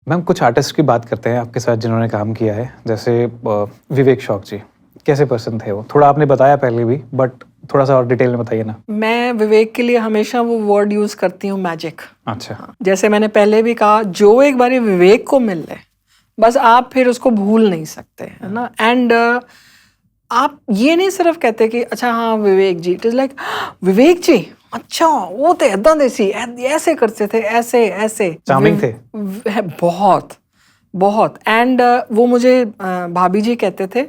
Ma'am कुछ artist की बात करते हैं आपके साथ जिन्होंने काम किया है, जैसे विवेक शौक जी। कैसे पर्सन थे वो? थोड़ा आपने बताया पहले भी, बट थोड़ा सा और डिटेल में बताइए ना। मैं विवेक के लिए हमेशा वो वर्ड यूज करती हूँ, मैजिक। अच्छा। हाँ, जैसे मैंने पहले भी कहा, जो एक बारी विवेक को मिल ले बस आप फिर उसको भूल नहीं सकते, है ना। एंड आप ये नहीं सिर्फ कहते कि अच्छा हाँ विवेक जी, इट इज लाइक विवेक जी, अच्छा वो तो ऐदा दे सी, ऐसे करते थे, ऐसे ऐसे चार्मिंग थे। बहुत बहुत। एंड वो मुझे भाभी जी कहते थे।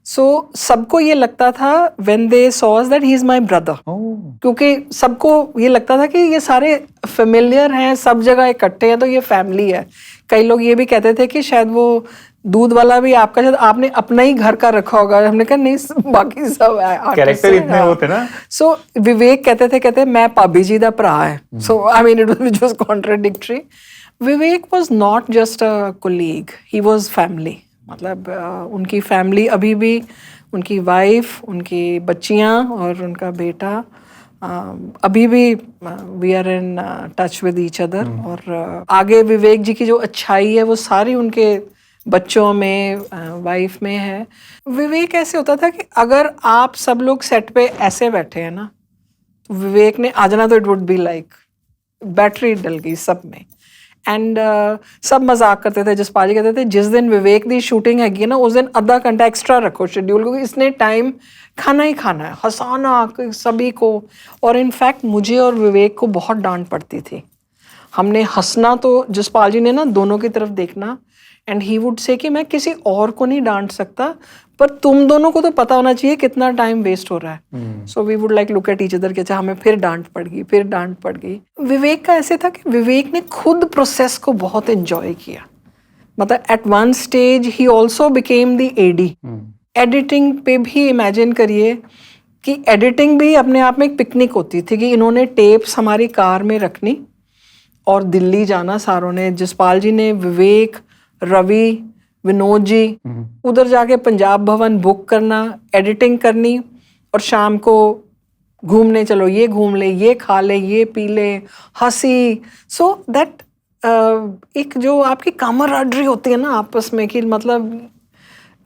सो सबको ये लगता था when they saw that he is my brother, क्योंकि सबको ये लगता था कि ये सारे फेमिलियर हैं, सब जगह इकट्ठे हैं, तो ये फैमिली है। कई लोग ये भी कहते थे कि शायद वो दूध वाला भी आपका, शायद आपने अपना ही घर का रखा होगा। हमने कहा नहीं, बाकी सब कैरेक्टर इतने होते ना। सो विवेक कहते मैं भाभी जी दा भरा है। So I mean it was contradictory. Vivek was not just a colleague, he was family. मतलब उनकी फैमिली अभी भी, उनकी वाइफ, उनकी बच्चियां और उनका बेटा अभी भी we are in touch with each other. और आगे विवेक जी की जो अच्छाई है वो सारी उनके बच्चों में, वाइफ में है। विवेक ऐसे होता था कि अगर आप सब लोग सेट पे ऐसे बैठे हैं ना, तो विवेक ने आ जाना, तो it would be like battery dull गई सब में। एंड सब मजाक करते थे, जसपाल जी कहते थे जिस दिन विवेक दी शूटिंग हैगी है ना, उस दिन आधा घंटा एक्स्ट्रा रखो शेड्यूल, क्योंकि इसने टाइम खाना ही खाना है, हंसाना सभी को। और इनफैक्ट मुझे और विवेक को बहुत डांट पड़ती थी। हमने हंसना तो जसपाल जी ने ना दोनों की तरफ देखना, एंड ही वुड से कि मैं किसी और को नहीं डांट सकता, पर तुम दोनों को तो पता होना चाहिए कितना टाइम वेस्ट हो रहा है। So we would like look at each other कि अच्छा हमें फिर डांट पड़ गई, फिर डांट पड़ गई। विवेक का ऐसे था कि विवेक ने खुद प्रोसेस को बहुत एंजॉय किया। मतलब at one stage he also became the AD. Editing पे भी इमेजिन करिए कि एडिटिंग भी अपने आप में एक पिकनिक होती थी, कि इन्होंने टेप्स हमारी कार में रखनी और दिल्ली जाना सारों ने। जसपाल जी ने, विवेक, रवि, विनोद जी, उधर जाके पंजाब भवन बुक करना, एडिटिंग करनी, और शाम को घूमने चलो, ये घूम ले, ये खा ले, ये पी ले, हंसी। सो दैट एक जो आपकी कामराडरी होती है ना आपस में, कि मतलब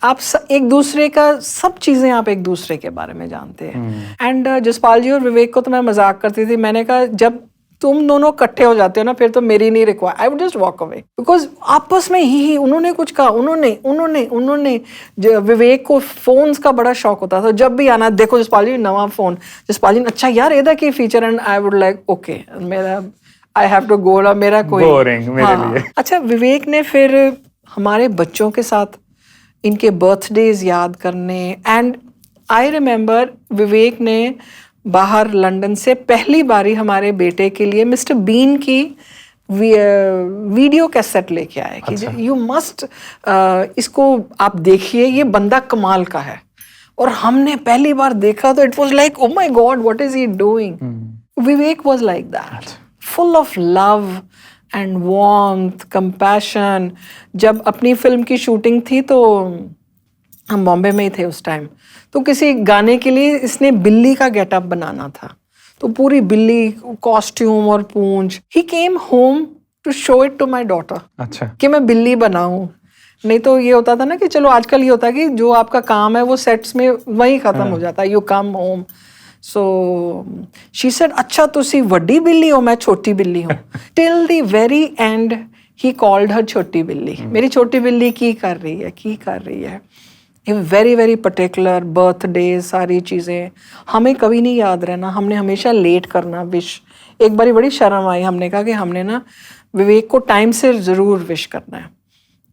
आप एक दूसरे का सब चीज़ें आप एक दूसरे के बारे में जानते हैं। एंड जसपाल जी और विवेक को तो मैं मजाक करती थी, मैंने कहा जब तुम दोनों इकट्ठे हो जाते हो ना, फिर तो मेरी नहीं require, I would just walk away, because आपस में ही उन्होंने कुछ कहा, उन्होंने विवेक को फोन्स का बड़ा शौक होता था। जब भी आना, देखो जसपाल जी नवा फोन, जसपाल जी अच्छा यार एदा की feature, and I would like okay, मेरा आई हैव टू गो ना, मेरा कोई बोरिंग मेरे लिए। अच्छा विवेक ने फिर हमारे बच्चों के साथ इनके बर्थडेज याद करने। एंड आई रिमेम्बर विवेक ने बाहर लंदन से पहली बारी हमारे बेटे के लिए मिस्टर बीन की वीडियो कैसेट लेके आए कि यू मस्ट इसको आप देखिए, ये बंदा कमाल का है। और हमने पहली बार देखा तो it was like oh my God, what is he doing. Vivek was like that, full of love and warmth, compassion. जब अपनी फिल्म की शूटिंग थी तो हम बॉम्बे में ही थे उस टाइम, तो किसी गाने के लिए इसने बिल्ली का गेटअप बनाना था, तो पूरी बिल्ली कॉस्ट्यूम और पूंछ। He came home to show it to my daughter, अच्छा, कि मैं बिल्ली बनाऊं। नहीं तो ये होता था ना कि चलो आजकल ये होता है कि जो आपका काम है वो सेट्स में वही खत्म हो जाता है, you come home. So she said अच्छा तुसी वड्डी बिल्ली हो, मैं छोटी बिल्ली हूँ। Till the very and he called her छोटी बिल्ली। मेरी छोटी बिल्ली की कर रही है। वेरी वेरी पर्टिकुलर, बर्थडे, सारी चीज़ें हमें कभी नहीं याद रहना, हमने हमेशा लेट करना विश। एक बारी बड़ी शर्म आई, हमने कहा कि हमने ना विवेक को टाइम से ज़रूर विश करना है।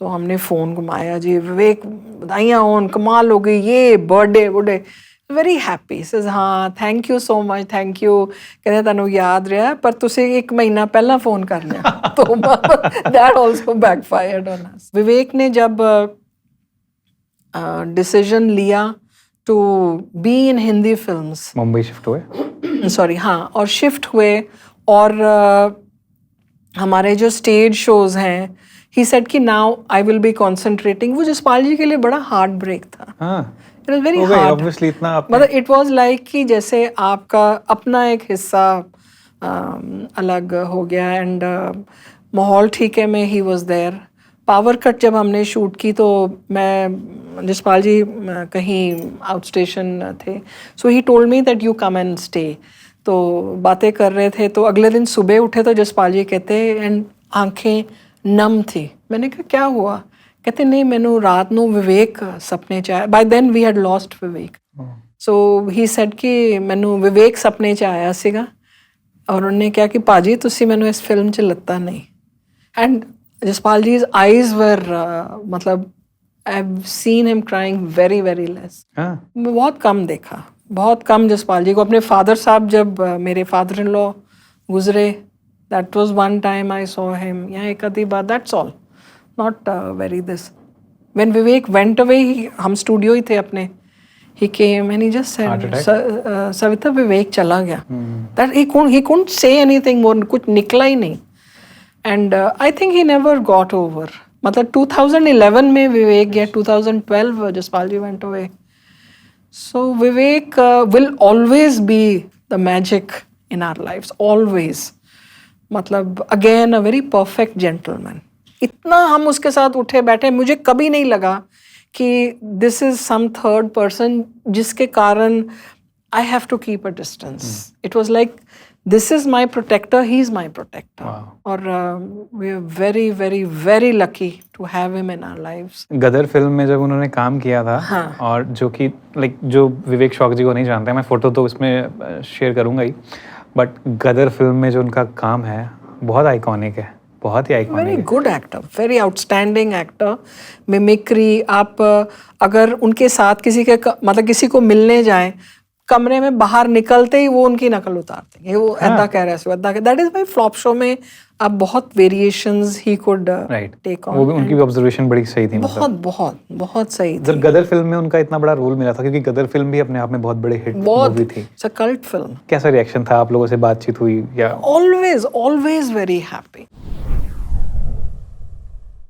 तो हमने फ़ोन घुमाया, जी विवेक बधाइयाँ होन, कमाल हो गई, ये बर्थडे वेरी हैप्पी। सेज हाँ thank you so much, thank you. कहते तुहानू याद रहा पर तुसी 1 महीना पहला फ़ोन कर लिया। तो that also backfired on us. Vivek ने जब डिसीजन लिया to be in Hindi films, Mumbai shift हुए। सॉरी हाँ, और शिफ्ट हुए, और हमारे जो स्टेज शोज हैं, ही सेड कि now I will be concentrating. वो जसपाल जी के लिए बड़ा हार्ट ब्रेक था। It was very hard, obviously इतना मतलब इट वाज लाइक कि जैसे आपका अपना एक हिस्सा अलग हो गया। एंड माहौल ठीक है में he was there. Power cut जब हमने शूट की तो मैं जसपाल जी कहीं आउट स्टेशन थे, so he told me that you come and stay. तो बातें कर रहे थे, तो अगले दिन सुबह उठे तो जसपाल जी कहते एंड आंखें नम थी। मैंने कहा क्या हुआ? कहते नहीं मैनू रात ਨੂੰ विवेक सपने च आया। By then we had lost Vivek, so he said कि मैनू विवेक सपने च आया सीगा और उन्होंने कहा कि पाजी तुसी मैनू इस फिल्म च लत्ता नहीं। एंड जसपाल जी's eyes were मतलब I've seen him crying very very less। हाँ मैं बहुत कम देखा, बहुत कम जसपाल जी को। अपने फादर साहब जब मेरे फादर इन लॉ गुजरे, that was one time I saw him, या एक आधी बार, that's all, not very this. When Vivek went away, हम स्टूडियो ही थे अपने, he came and he just Heart said attack? Savita विवेक चला गया। that he couldn't say anything more, कुछ निकला ही नहीं। and I think he never got over। मतलब 2011 में विवेक गया, 2012 जसपाल जी went away। so Vivek will always be the magic in our lives, always। मतलब again a very perfect gentleman। इतना हम उसके साथ उठे बैठे, मुझे कभी नहीं लगा कि this is some third person जिसके कारण I have to keep a distance. It was like this is my protector, he is my protector. और we are very very very lucky to have him in our lives. Gadar film में जब उन्होंने काम किया था, हाँ। और जो कि लाइक जो विवेक शौक जी को नहीं जानते, मैं फोटो तो इसमें शेयर करूंगा ही, बट गदर फिल्म में जो उनका काम है बहुत आइकॉनिक है, बहुत ही आइकॉनिक वेरी है। Good actor, very outstanding actor. Mimicry, आप अगर उनके साथ किसी के मतलब किसी को मिलने जाएं, कमरे में बाहर निकलते ही वो उनकी नकल उतारते हैं, वो ऐदा कह रहे हैं, ऐदा कह। That is why flop show में आप बहुत variations he could take on. वो भी उनकी भी ऑब्जर्वेशन बड़ी सही थी। बहुत बहुत बहुत सही जब थी। गदर फिल्म में उनका इतना बड़ा रोल मिला था, क्योंकि गदर फिल्म भी अपने आप में बहुत बड़ी हिट बहुत, मूवी थी। It's a cult film. कैसा रिएक्शन था? आप लोगों से बातचीत हुई या? Always always very happy.